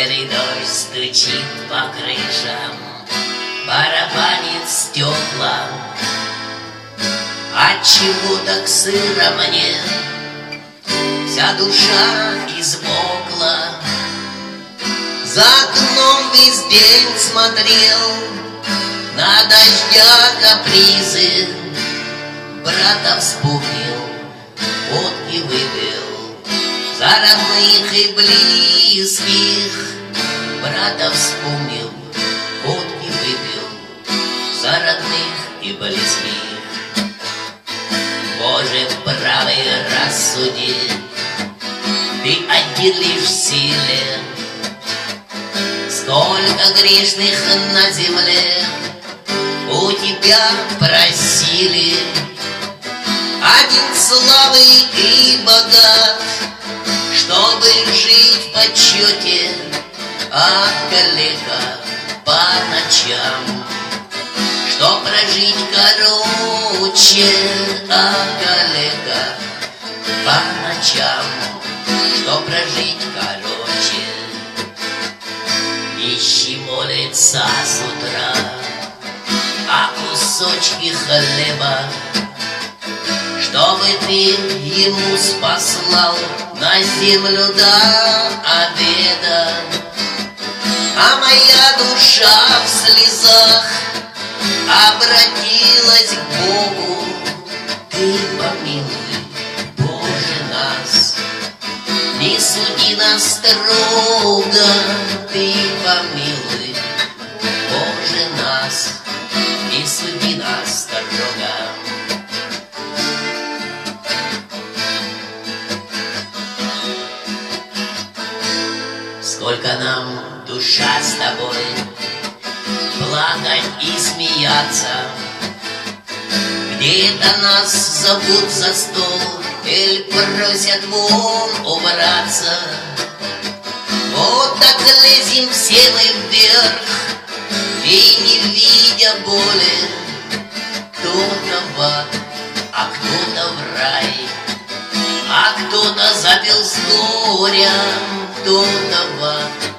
Серый дождь стучит по крышам, барабанит стекла. Отчего так сыро мне? Вся душа измокла. За окном весь день смотрел на дождя капризы. Брата вспомнил, водки выпил за родных и близких. Брата вспомнил, водки выпил за родных и близких. Боже, правый рассуди, Ты один лишь в силе. Сколько грешных на земле у Тебя просили. Один славный и богат, чтобы жить в почете, а коллега по ночам, что прожить короче, а коллега по ночам, что прожить короче. Нищий молится с утра о кусочке хлеба, чтобы ты ему спаслал на землю до обеда. А моя душа в слезах обратилась к Богу. Ты помилуй, Боже, нас, не суди нас строго. Ты помилуй, Боже, нас, не суди нас строго. Сколько нам, душа, с тобой плакать и смеяться. Где-то нас зовут за стол или просят вон убраться. Вот так лезем все мы вверх, и не видя боли, кто-то в ад, а кто-то в рай. А кто-то запил с горя, кто-то в ад,